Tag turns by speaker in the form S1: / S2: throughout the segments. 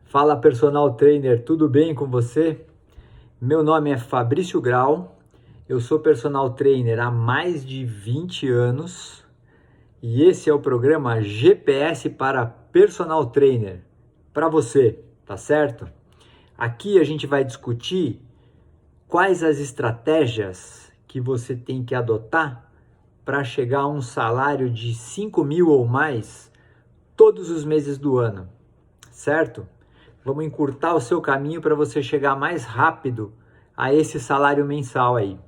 S1: Fala, personal trainer, tudo bem com você? Meu nome é Fabrício Grau, eu sou personal trainer há mais de 20 anos e esse é o programa GPS para Personal Trainer, para você, tá certo? Aqui a gente vai discutir quais as estratégias que você tem que adotar para chegar a um salário de 5 mil ou mais todos os meses do ano, certo? Vamos encurtar o seu caminho para você chegar mais rápido a esse salário mensal aí.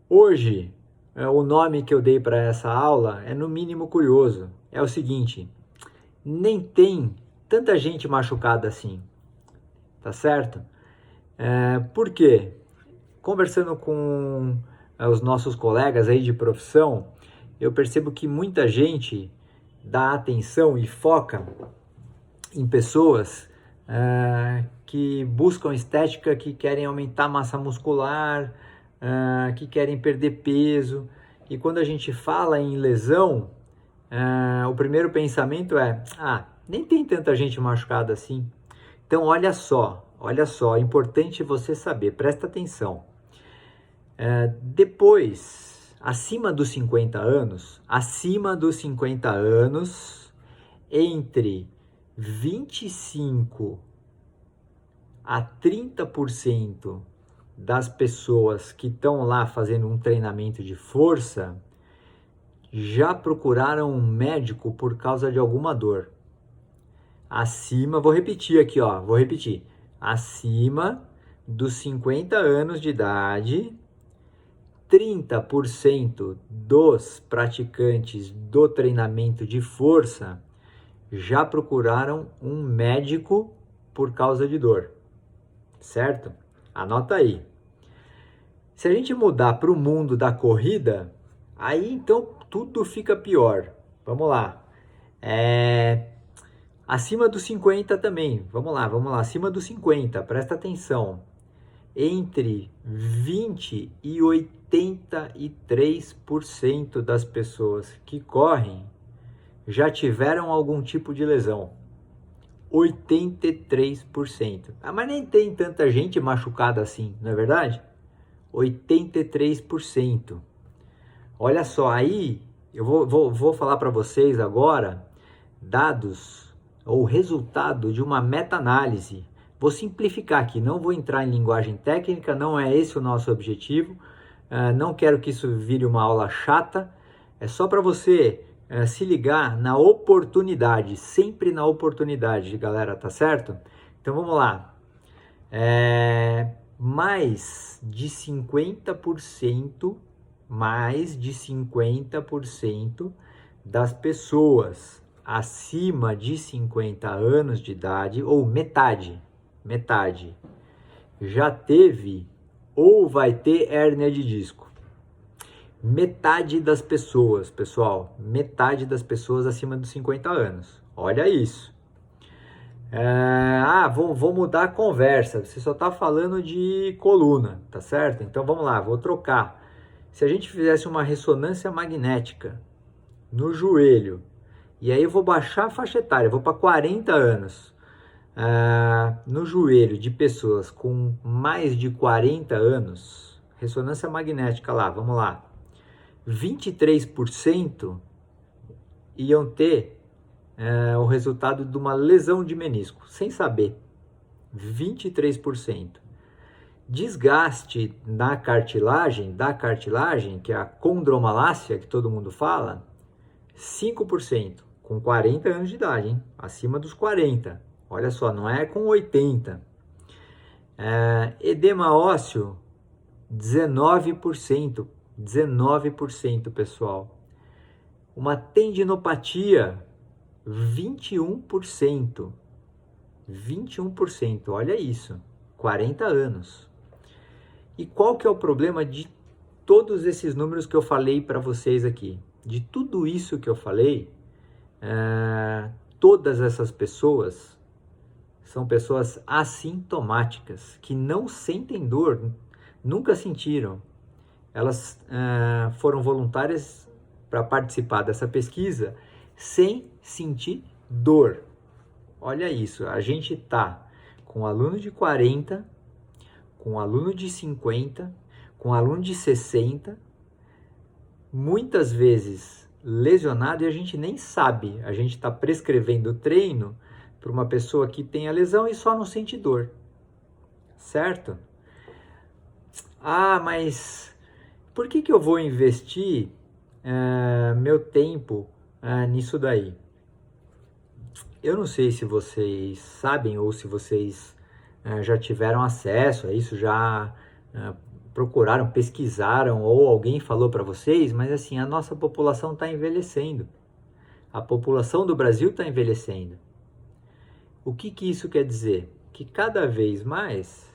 S1: Hoje, o nome que eu dei para essa aula é no mínimo curioso. É o seguinte, nem tem tanta gente machucada assim, tá certo? Por quê? Conversando com os nossos colegas aí de profissão, eu percebo que muita gente dá atenção e foca em pessoas que buscam estética, que querem aumentar a massa muscular, que querem perder peso. E quando a gente fala em lesão, o primeiro pensamento é: nem tem tanta gente machucada assim. Então, olha só, é importante você saber, presta atenção. Depois, acima dos 50 anos, entre 25 a 30% das pessoas que estão lá fazendo um treinamento de força já procuraram um médico por causa de alguma dor. Vou repetir aqui, acima dos 50 anos de idade, 30% dos praticantes do treinamento de força já procuraram um médico por causa de dor, certo? Anota aí. Se a gente mudar para o mundo da corrida, aí então tudo fica pior. Vamos lá. Acima dos 50 também. Vamos lá. Acima dos 50, presta atenção. Entre 20 e 83% das pessoas que correm já tiveram algum tipo de lesão. 83%. Mas nem tem tanta gente machucada assim, não é verdade? 83%. Olha só, aí eu vou falar para vocês agora dados ou resultado de uma meta-análise. Vou simplificar aqui, não vou entrar em linguagem técnica, não é esse o nosso objetivo. Não quero que isso vire uma aula chata, é só para você se ligar na oportunidade, sempre na oportunidade, galera, tá certo? Então vamos lá. Mais de 50% das pessoas acima de 50 anos de idade, ou metade, já teve ou vai ter hérnia de disco. Metade das pessoas, pessoal, metade das pessoas acima dos 50 anos. Olha isso. Vou mudar a conversa. Você só está falando de coluna, tá certo? Então vamos lá, vou trocar. Se a gente fizesse uma ressonância magnética no joelho, e aí eu vou baixar a faixa etária, vou para 40 anos, no joelho de pessoas com mais de 40 anos, ressonância magnética lá, vamos lá, 23% iam ter o resultado de uma lesão de menisco, sem saber. 23%. Desgaste da cartilagem, que é a condromalácia, que todo mundo fala, 5%, com 40 anos de idade, hein? Acima dos 40. Olha só, não é com 80. Edema ósseo, 19%. 19%, pessoal. Uma tendinopatia, 21%. 21%, olha isso, 40 anos. E qual que é o problema de todos esses números que eu falei para vocês aqui? De tudo isso que eu falei, todas essas pessoas são pessoas assintomáticas, que não sentem dor, nunca sentiram. Elas foram voluntárias para participar dessa pesquisa sem sentir dor. olha isso, a gente tá com aluno de 40, com aluno de 50, com aluno de 60, muitas vezes lesionado e a gente nem sabe. A gente está prescrevendo treino para uma pessoa que tem a lesão e só não sente dor, certo? Ah, mas por que eu vou investir meu tempo nisso daí? Eu não sei se vocês sabem ou se vocês já tiveram acesso a isso, já procuraram, pesquisaram ou alguém falou para vocês, mas assim, a nossa população está envelhecendo. A população do Brasil está envelhecendo. O que isso quer dizer? Que cada vez mais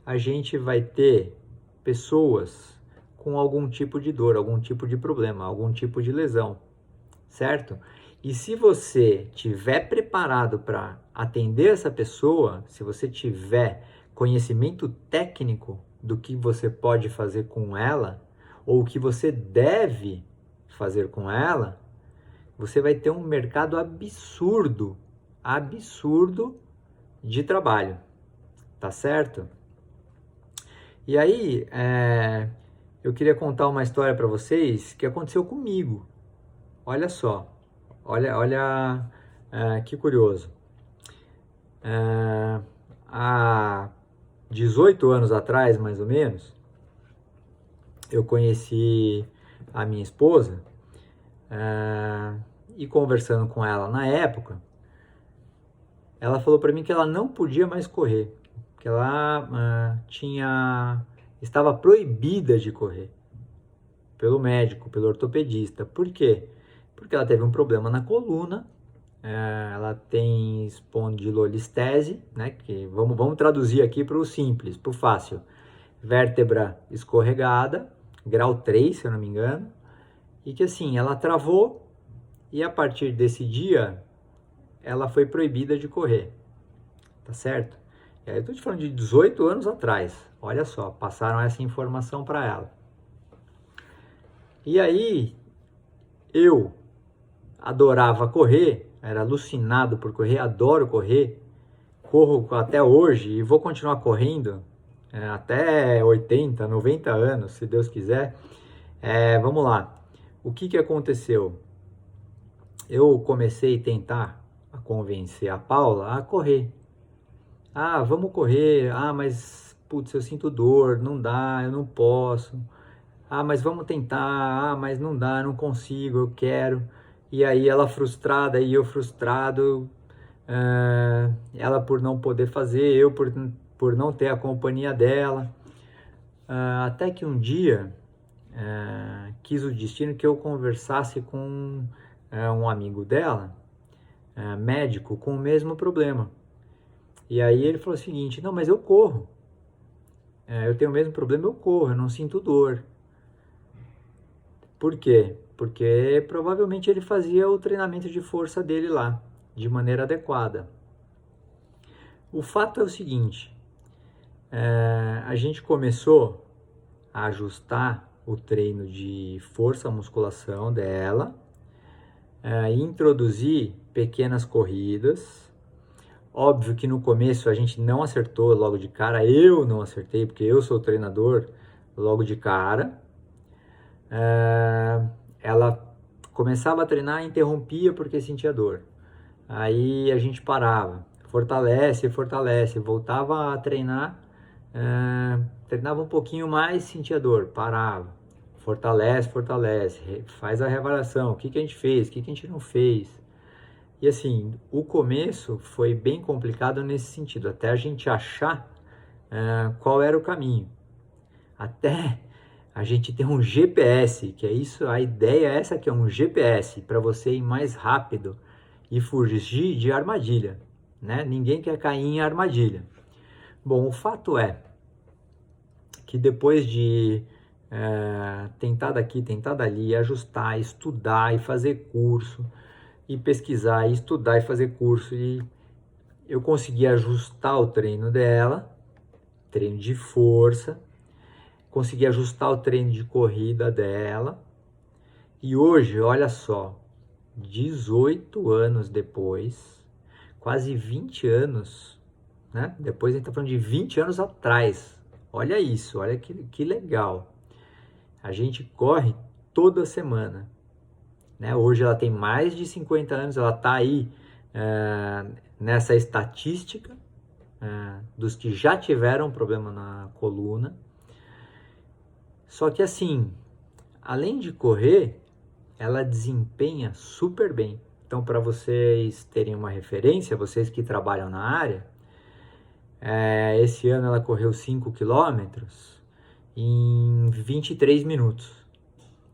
S1: a gente vai ter pessoas com algum tipo de dor, algum tipo de problema, algum tipo de lesão, certo? E se você tiver preparado para atender essa pessoa, se você tiver conhecimento técnico do que você pode fazer com ela, ou o que você deve fazer com ela, você vai ter um mercado absurdo, absurdo de trabalho, tá certo? E aí, eu queria contar uma história para vocês que aconteceu comigo. Olha só, olha que curioso. Há 18 anos atrás, mais ou menos, eu conheci a minha esposa e conversando com ela na época, ela falou para mim que ela não podia mais correr, que ela estava proibida de correr pelo médico, pelo ortopedista. Por quê? Porque ela teve um problema na coluna, ela tem espondilolistese, né? Que vamos traduzir aqui para o simples, para o fácil. Vértebra escorregada, grau 3, se eu não me engano, e que assim, ela travou e a partir desse dia ela foi proibida de correr, tá certo? E aí eu tô te falando de 18 anos atrás, olha só, passaram essa informação para ela. E aí, eu adorava correr, era alucinado por correr, adoro correr, corro até hoje e vou continuar correndo até 80, 90 anos, se Deus quiser. Vamos lá, o que aconteceu? Eu comecei a tentar convencer a Paula a correr. Ah, vamos correr. Ah, mas putz, eu sinto dor, não dá, eu não posso. Ah, mas vamos tentar. Ah, mas não dá, não consigo, eu quero. E aí ela frustrada e eu frustrado. Ela por não poder fazer, eu por não ter a companhia dela. Até que um dia quis o destino que eu conversasse com um amigo dela, médico, com o mesmo problema. E aí ele falou o seguinte: não, mas eu corro. Eu tenho o mesmo problema, eu corro, eu não sinto dor. Por quê? Porque provavelmente ele fazia o treinamento de força dele lá, de maneira adequada. O fato é o seguinte: a gente começou a ajustar o treino de força, musculação dela, introduzir pequenas corridas. Óbvio que no começo a gente não acertou logo de cara, eu não acertei, porque eu sou o treinador logo de cara. Ela começava a treinar e interrompia porque sentia dor. Aí a gente parava, fortalece, voltava a treinar, treinava um pouquinho mais, sentia dor, parava, fortalece, faz a reavaliação, o que a gente fez, o que a gente não fez. E assim, o começo foi bem complicado nesse sentido, até a gente achar qual era o caminho. Até a gente ter um GPS, que é isso, a ideia é essa, que é um GPS para você ir mais rápido e fugir de armadilha, né? Ninguém quer cair em armadilha. Bom, o fato é que depois de tentar daqui, tentar dali, ajustar, estudar e fazer curso, e pesquisar, e estudar e fazer curso, e eu consegui ajustar o treino dela, treino de força, consegui ajustar o treino de corrida dela, e hoje, olha só, 18 anos depois, quase 20 anos, né? Depois a gente está falando de 20 anos atrás. Olha isso, olha que legal. A gente corre toda semana, né? Hoje ela tem mais de 50 anos, ela está aí nessa estatística dos que já tiveram problema na coluna. Só que assim, além de correr, ela desempenha super bem. Então, para vocês terem uma referência, vocês que trabalham na área, esse ano ela correu 5 quilômetros em 23 minutos,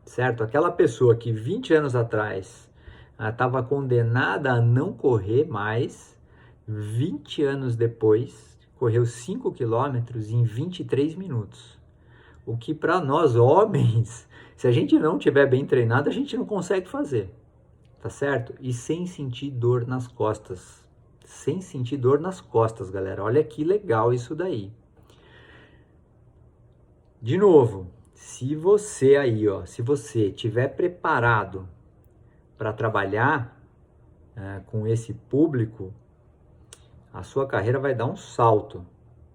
S1: certo? Aquela pessoa que 20 anos atrás estava condenada a não correr mais, 20 anos depois, correu 5 quilômetros em 23 minutos. O que para nós homens, se a gente não tiver bem treinado, a gente não consegue fazer, tá certo? E sem sentir dor nas costas. Sem sentir dor nas costas, galera. Olha que legal isso daí. De novo, se você aí, ó, se você tiver preparado para trabalhar com esse público, a sua carreira vai dar um salto,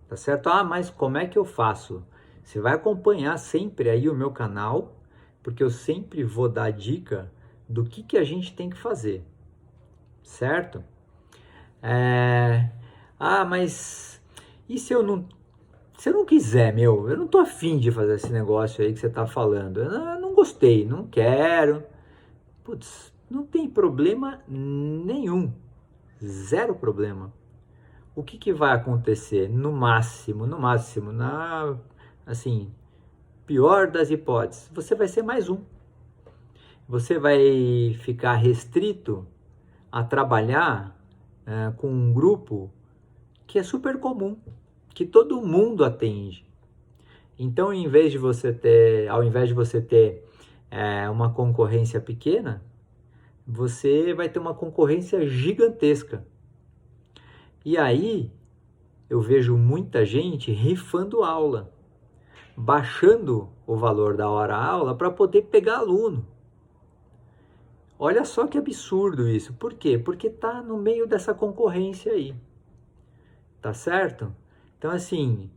S1: tá certo? Ah, mas como é que eu faço? Você vai acompanhar sempre aí o meu canal, porque eu sempre vou dar dica do que a gente tem que fazer, certo? Mas e se eu não quiser, meu? Eu não tô afim de fazer esse negócio aí que você tá falando. Eu não gostei, não quero. Putz, não tem problema nenhum. Zero problema. O que vai acontecer? No máximo, assim, pior das hipóteses, você vai ser mais um. Você vai ficar restrito a trabalhar com um grupo que é super comum, que todo mundo atende. Então, ao invés de você ter uma concorrência pequena, você vai ter uma concorrência gigantesca. E aí, eu vejo muita gente rifando aula, baixando o valor da hora-aula para poder pegar aluno. Olha só que absurdo isso. Por quê? Porque tá no meio dessa concorrência aí. Tá certo? Então, assim,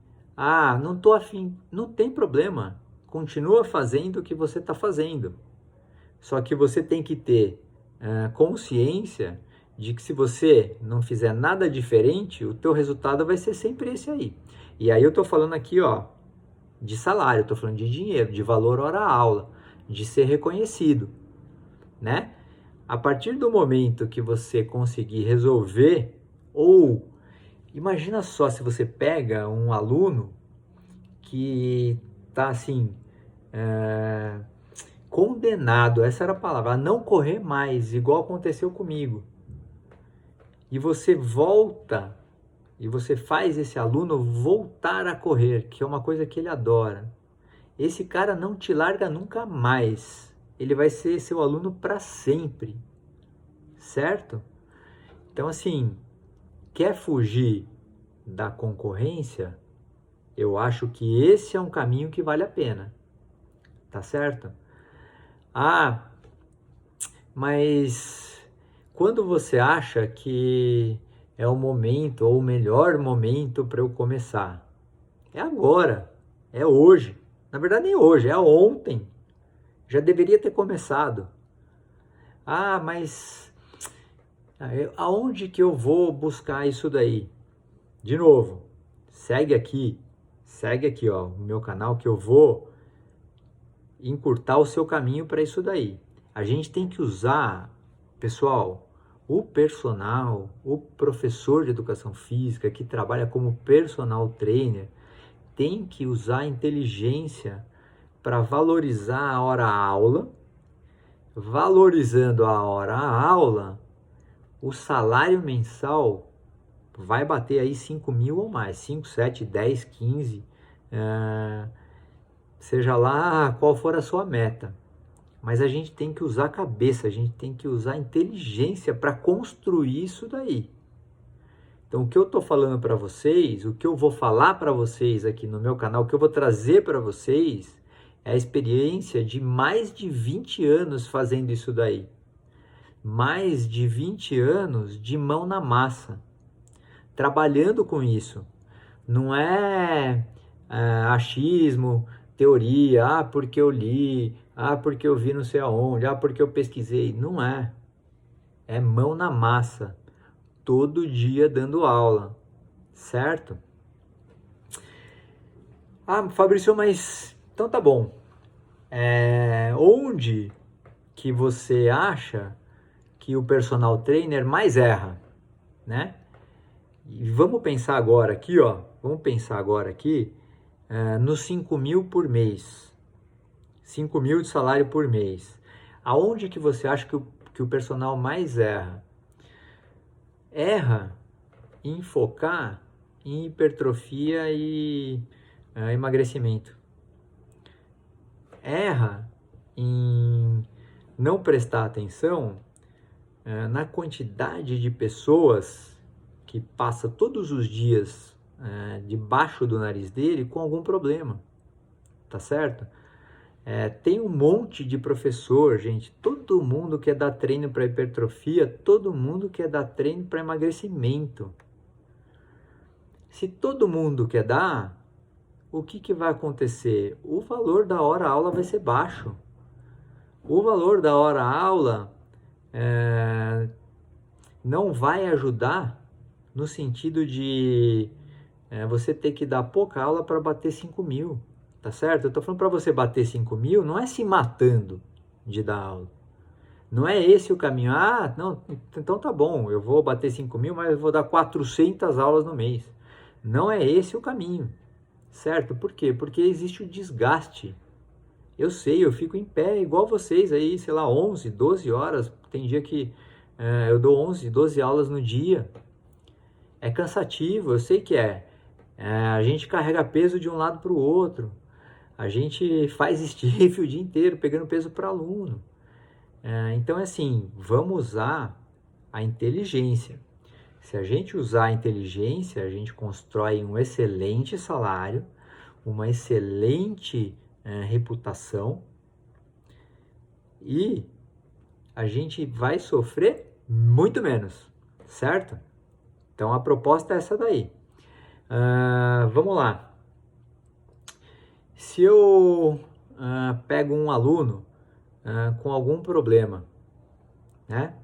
S1: não tô afim. Não tem problema. Continua fazendo o que você está fazendo. Só que você tem que ter consciência de que se você não fizer nada diferente, o teu resultado vai ser sempre esse aí. E aí eu tô falando aqui, ó, de salário, eu tô falando de dinheiro, de valor hora-aula, de ser reconhecido, né? A partir do momento que você conseguir resolver, ou imagina só se você pega um aluno que tá assim, condenado, essa era a palavra, a não correr mais, igual aconteceu comigo. E você volta, e você faz esse aluno voltar a correr, que é uma coisa que ele adora. Esse cara não te larga nunca mais. Ele vai ser seu aluno para sempre, certo? Então, assim, quer fugir da concorrência? Eu acho que esse é um caminho que vale a pena, tá certo? Mas quando você acha que é o momento, ou o melhor momento para eu começar? É agora, é hoje. Na verdade, nem hoje, é ontem. Já deveria ter começado. Mas aonde que eu vou buscar isso daí? De novo, segue aqui, ó, o meu canal que eu vou encurtar o seu caminho para isso daí. A gente tem que usar, pessoal, o personal, o professor de educação física que trabalha como personal trainer, tem que usar a inteligência para valorizar a hora-aula. Valorizando a hora-aula, o salário mensal vai bater aí 5 mil ou mais, 5, 7, 10, 15, seja lá qual for a sua meta. Mas a gente tem que usar a cabeça, a gente tem que usar a inteligência para construir isso daí. Então, o que eu estou falando para vocês, o que eu vou falar para vocês aqui no meu canal, o que eu vou trazer para vocês é a experiência de mais de 20 anos fazendo isso daí. mais de 20 anos de mão na massa, trabalhando com isso. Não é achismo, teoria, porque eu li, porque eu vi não sei aonde, porque eu pesquisei. Não é. É mão na massa, todo dia dando aula, certo? Fabrício, mas então tá bom. Onde que você acha que o personal trainer mais erra, né? E vamos pensar agora aqui, ó. Vamos pensar agora aqui nos 5 mil por mês. 5 mil de salário por mês. Aonde que você acha que o personal mais erra? Erra em focar em hipertrofia e emagrecimento. Erra em não prestar atenção na quantidade de pessoas que passa todos os dias debaixo do nariz dele com algum problema, tá certo? Tem um monte de professor, gente, todo mundo quer dar treino para hipertrofia, todo mundo quer dar treino para emagrecimento. Se todo mundo quer dar, o que vai acontecer? O valor da hora-aula vai ser baixo. O valor da hora-aula não vai ajudar no sentido de você ter que dar pouca aula para bater 5 mil, tá certo? Eu tô falando para você bater 5 mil, não é se matando de dar aula. Não é esse o caminho. Não, então tá bom, eu vou bater 5 mil, mas eu vou dar 400 aulas no mês. Não é esse o caminho, certo? Por quê? Porque existe o desgaste. Eu sei, eu fico em pé igual vocês aí, sei lá, 11, 12 horas. Tem dia que eu dou 11, 12 aulas no dia. É cansativo, eu sei que é. A gente carrega peso de um lado para o outro. A gente faz stiff o dia inteiro, pegando peso para aluno. Então, é assim, vamos usar a inteligência. Se a gente usar a inteligência, a gente constrói um excelente salário, uma excelente reputação e a gente vai sofrer muito menos, certo? Então, a proposta é essa daí. Vamos lá. Se eu pego um aluno com algum problema, né?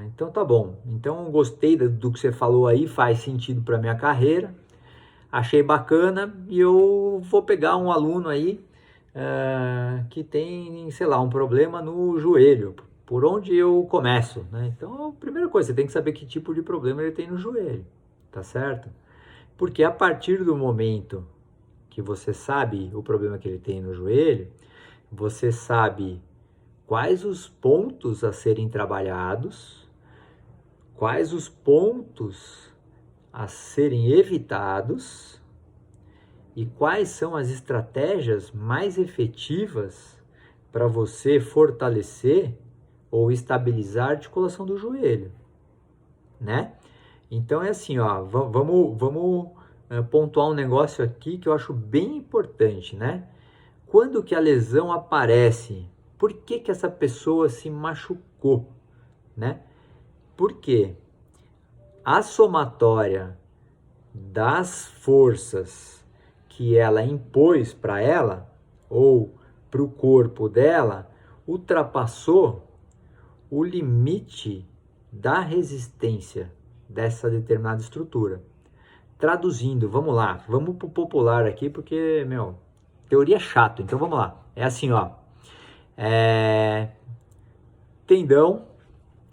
S1: Então tá bom. Então eu gostei do que você falou aí, faz sentido para minha carreira, achei bacana e eu vou pegar um aluno aí que tem, sei lá, um problema no joelho. Por onde eu começo, né? Então, a primeira coisa, você tem que saber que tipo de problema ele tem no joelho, tá certo? Porque a partir do momento que você sabe o problema que ele tem no joelho, você sabe quais os pontos a serem trabalhados, quais os pontos a serem evitados e quais são as estratégias mais efetivas para você fortalecer ou estabilizar a articulação do joelho, né? Então é assim, ó, vamos pontuar um negócio aqui que eu acho bem importante, né? Quando que a lesão aparece? Por que essa pessoa se machucou, né? Porque a somatória das forças que ela impôs para ela ou para o corpo dela ultrapassou o limite da resistência dessa determinada estrutura. Traduzindo, vamos lá, vamos pro popular aqui porque, teoria é chato, então vamos lá. É assim, ó, tendão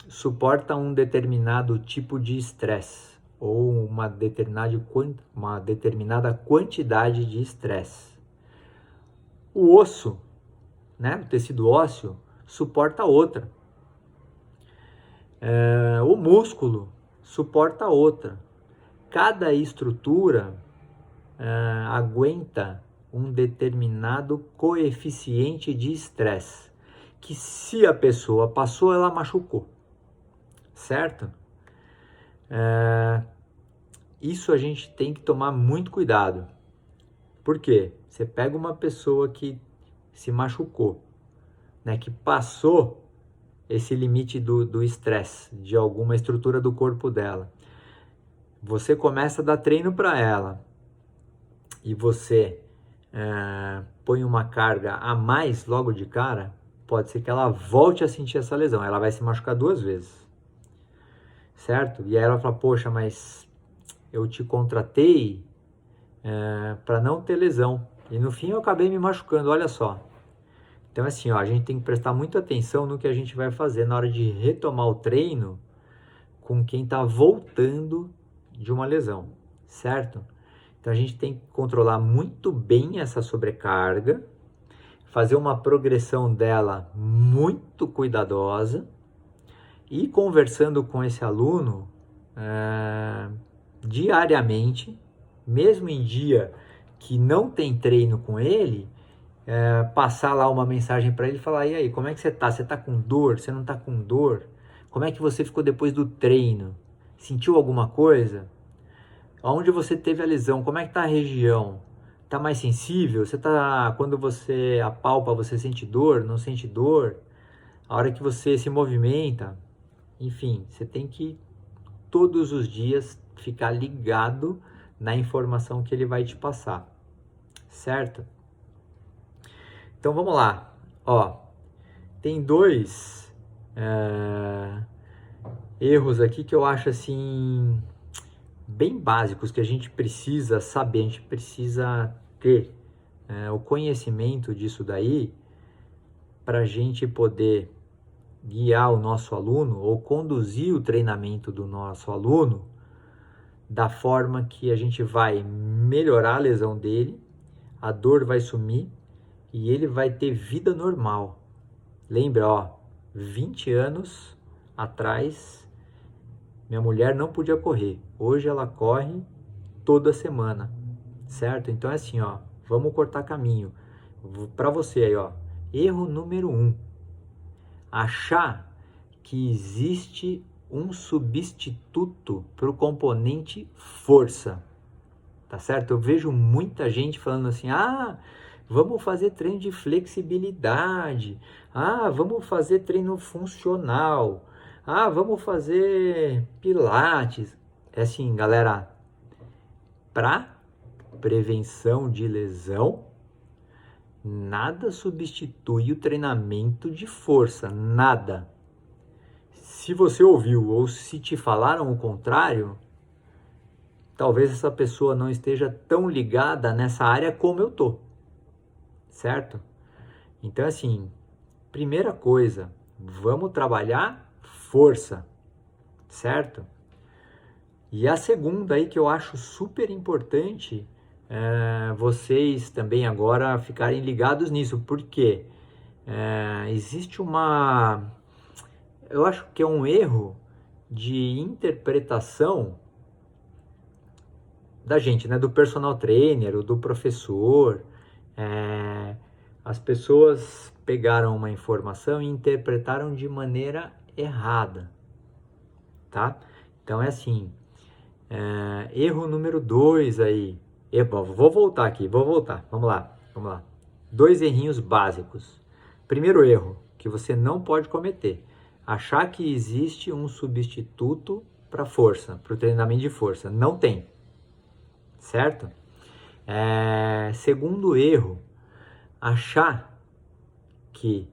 S1: suporta um determinado tipo de estresse ou uma determinada quantidade de estresse. O osso, né, o tecido ósseo, suporta outra. O músculo suporta outra. Cada estrutura aguenta um determinado coeficiente de estresse, que se a pessoa passou, ela machucou, certo? Isso a gente tem que tomar muito cuidado. Por quê? Você pega uma pessoa que se machucou, né, que passou esse limite do estresse, de alguma estrutura do corpo dela. Você começa a dar treino para ela e você põe uma carga a mais logo de cara, pode ser que ela volte a sentir essa lesão. Ela vai se machucar 2 vezes, certo? E aí ela fala, poxa, mas eu te contratei para não ter lesão. E no fim eu acabei me machucando, olha só. Então assim, ó, a gente tem que prestar muita atenção no que a gente vai fazer na hora de retomar o treino com quem está voltando de uma lesão, certo? Então a gente tem que controlar muito bem essa sobrecarga, fazer uma progressão dela muito cuidadosa e conversando com esse aluno diariamente, mesmo em dia que não tem treino com ele, passar lá uma mensagem para ele e falar, e aí, como é que você tá? Você tá com dor? Você não tá com dor? Como é que você ficou depois do treino? Sentiu alguma coisa? Onde você teve a lesão? Como é que tá a região? Tá mais sensível? Você tá, quando você apalpa, você sente dor? Não sente dor? A hora que você se movimenta? Enfim, você tem que todos os dias ficar ligado na informação que ele vai te passar, certo? Então vamos lá, ó, tem 2 erros aqui que eu acho assim bem básicos que a gente precisa saber, a gente precisa ter o conhecimento disso daí para a gente poder guiar o nosso aluno ou conduzir o treinamento do nosso aluno da forma que a gente vai melhorar a lesão dele, a dor vai sumir e ele vai ter vida normal. Lembra, ó, 20 anos atrás, minha mulher não podia correr. Hoje ela corre toda semana, certo? Então é assim, ó, vamos cortar caminho. Para você aí, ó, erro número 1. Achar que existe um substituto para o componente força, tá certo? Eu vejo muita gente falando assim, vamos fazer treino de flexibilidade, vamos fazer treino funcional, vamos fazer pilates. É assim, galera, para prevenção de lesão, nada substitui o treinamento de força, nada. Se você ouviu ou se te falaram o contrário, talvez essa pessoa não esteja tão ligada nessa área como eu tô, certo? Então, assim, primeira coisa, vamos trabalhar força, certo? E a segunda aí que eu acho super importante, vocês também agora ficarem ligados nisso, porque existe eu acho que é um erro de interpretação da gente, né, do personal trainer ou do professor. As pessoas pegaram uma informação e interpretaram de maneira errada, tá? Então é assim, erro número 2 aí. Vou voltar aqui, vamos lá. 2 errinhos básicos. Primeiro erro que você não pode cometer: achar que existe um substituto para força, para o treinamento de força. Não tem, certo? Segundo erro, achar que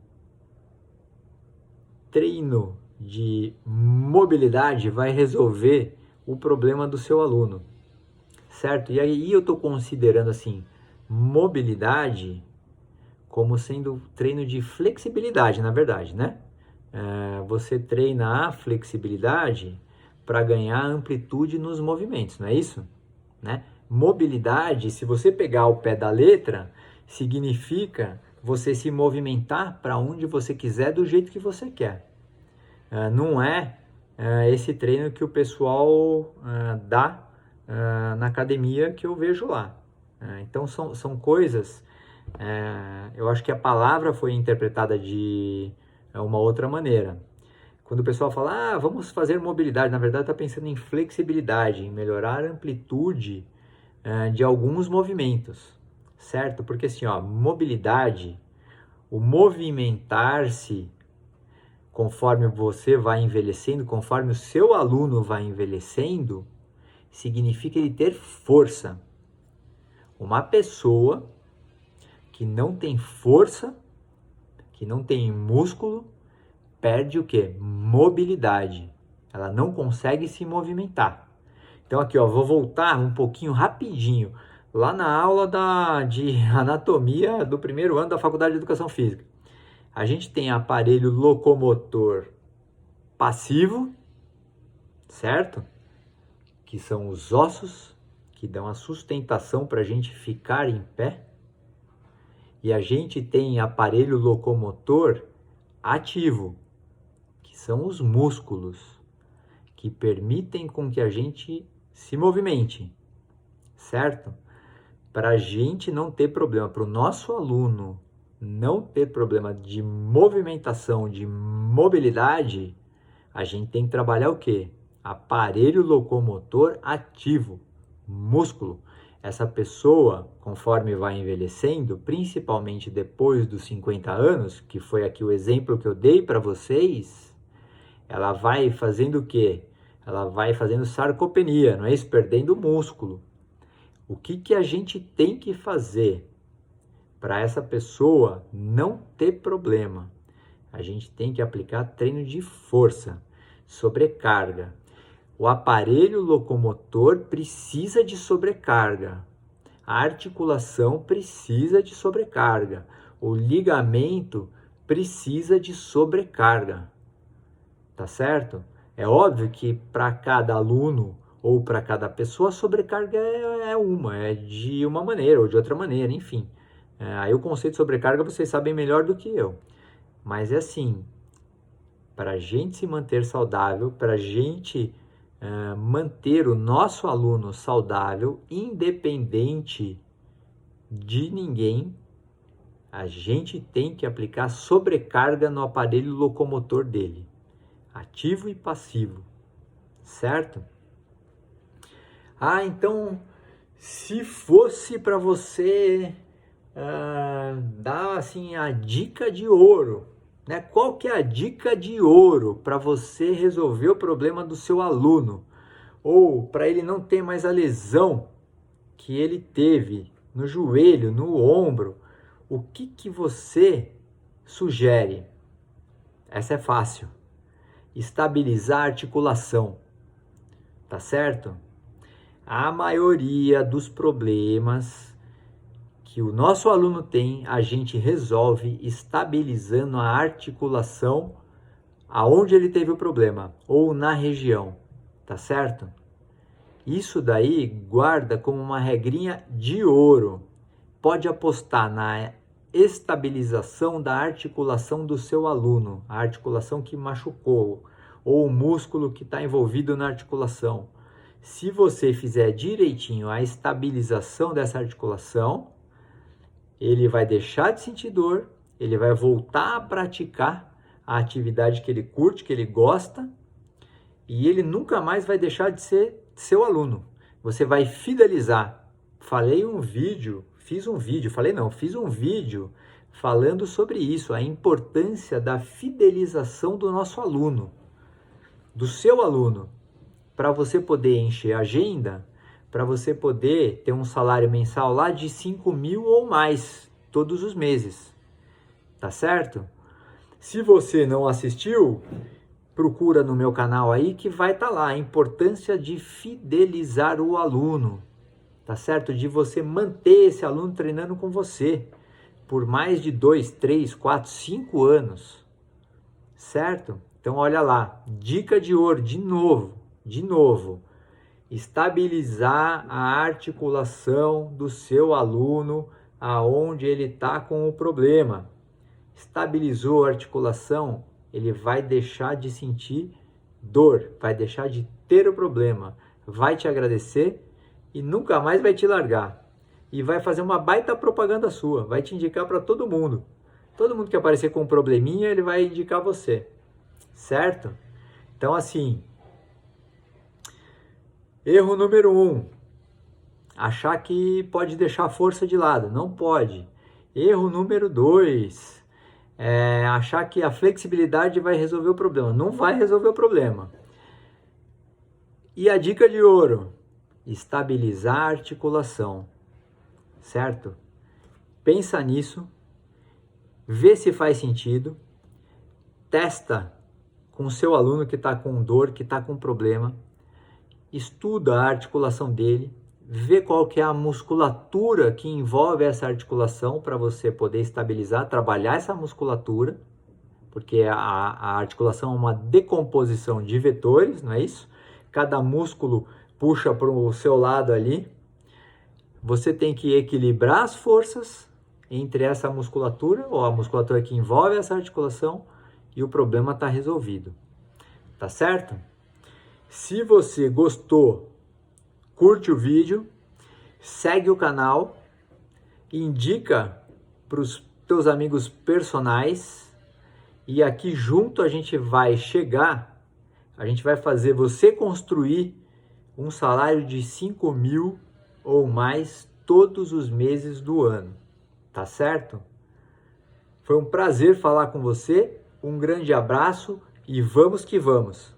S1: treino de mobilidade vai resolver o problema do seu aluno, certo? E aí eu estou considerando assim, mobilidade como sendo treino de flexibilidade, na verdade, né? Você treina a flexibilidade para ganhar amplitude nos movimentos, não é isso? Né? Mobilidade, se você pegar ao pé da letra, significa você se movimentar para onde você quiser, do jeito que você quer. Não é esse treino que o pessoal dá na academia que eu vejo lá. Então são coisas, eu acho que a palavra foi interpretada de uma outra maneira. Quando o pessoal fala, vamos fazer mobilidade, na verdade está pensando em flexibilidade, em melhorar a amplitude de alguns movimentos, certo? Porque assim, ó, mobilidade, o movimentar-se conforme você vai envelhecendo, conforme o seu aluno vai envelhecendo, significa ele ter força. Uma pessoa que não tem força, que não tem músculo, perde o quê? Mobilidade. Ela não consegue se movimentar. Então aqui, ó, vou voltar um pouquinho rapidinho lá na aula de anatomia do primeiro ano da Faculdade de Educação Física. A gente tem aparelho locomotor passivo, certo? Que são os ossos que dão a sustentação para a gente ficar em pé. E a gente tem aparelho locomotor ativo, que são os músculos, que permitem com que a gente se movimente, certo? Para a gente não ter problema, para o nosso aluno não ter problema de movimentação, de mobilidade, a gente tem que trabalhar o quê? Aparelho locomotor ativo, músculo. Essa pessoa, conforme vai envelhecendo, principalmente depois dos 50 anos, que foi aqui o exemplo que eu dei para vocês, ela vai fazendo o quê? Ela vai fazendo sarcopenia, não é isso? Perdendo músculo. O que a gente tem que fazer para essa pessoa não ter problema? A gente tem que aplicar treino de força, sobrecarga. O aparelho locomotor precisa de sobrecarga. A articulação precisa de sobrecarga. O ligamento precisa de sobrecarga. Tá certo? É óbvio que para cada aluno ou para cada pessoa a sobrecarga é de uma maneira ou de outra maneira, enfim. Aí o conceito de sobrecarga vocês sabem melhor do que eu. Mas é assim, para a gente se manter saudável, para a gente manter o nosso aluno saudável, independente de ninguém, a gente tem que aplicar sobrecarga no aparelho locomotor dele, ativo e passivo, certo? Então, se fosse para você dar assim a dica de ouro, né? Qual que é a dica de ouro para você resolver o problema do seu aluno? Ou para ele não ter mais a lesão que ele teve no joelho, no ombro? O que você sugere? Essa é fácil. Estabilizar a articulação, tá certo? A maioria dos problemas que o nosso aluno tem, a gente resolve estabilizando a articulação aonde ele teve o problema, ou na região, tá certo? Isso daí guarda como uma regrinha de ouro. Pode apostar na estabilização da articulação do seu aluno, a articulação que machucou, ou o músculo que está envolvido na articulação. Se você fizer direitinho a estabilização dessa articulação, ele vai deixar de sentir dor, ele vai voltar a praticar a atividade que ele curte, que ele gosta, e ele nunca mais vai deixar de ser seu aluno. Você vai fidelizar. Fiz um vídeo falando sobre isso, a importância da fidelização do nosso aluno, do seu aluno, para você poder encher a agenda, para você poder ter um salário mensal lá de 5 mil ou mais todos os meses, tá certo? Se você não assistiu, procura no meu canal aí que vai estar lá a importância de fidelizar o aluno, tá certo? De você manter esse aluno treinando com você por mais de 2, 3, 4, 5 anos, certo? Então olha lá, dica de ouro, de novo, estabilizar a articulação do seu aluno aonde ele está com o problema. Estabilizou a articulação, ele vai deixar de sentir dor, vai deixar de ter o problema, vai te agradecer e nunca mais vai te largar. E vai fazer uma baita propaganda sua, vai te indicar para todo mundo. Todo mundo que aparecer com um probleminha, ele vai indicar você, certo? Então assim, erro número 1, achar que pode deixar a força de lado, não pode. Erro número 2, achar que a flexibilidade vai resolver o problema. Não vai resolver o problema. E a dica de ouro: estabilizar a articulação, certo? Pensa nisso, vê se faz sentido, testa com o seu aluno que está com dor, que está com problema, estuda a articulação dele, vê qual que é a musculatura que envolve essa articulação para você poder estabilizar, trabalhar essa musculatura, porque a articulação é uma decomposição de vetores, não é isso? Cada músculo puxa para o seu lado ali. Você tem que equilibrar as forças entre essa musculatura, ou a musculatura que envolve essa articulação, e o problema está resolvido. Tá certo? Se você gostou, curte o vídeo, segue o canal, indica para os teus amigos personais, e aqui junto a gente vai fazer você construir um salário de 5.000 ou mais todos os meses do ano. Tá certo? Foi um prazer falar com você, um grande abraço e vamos que vamos!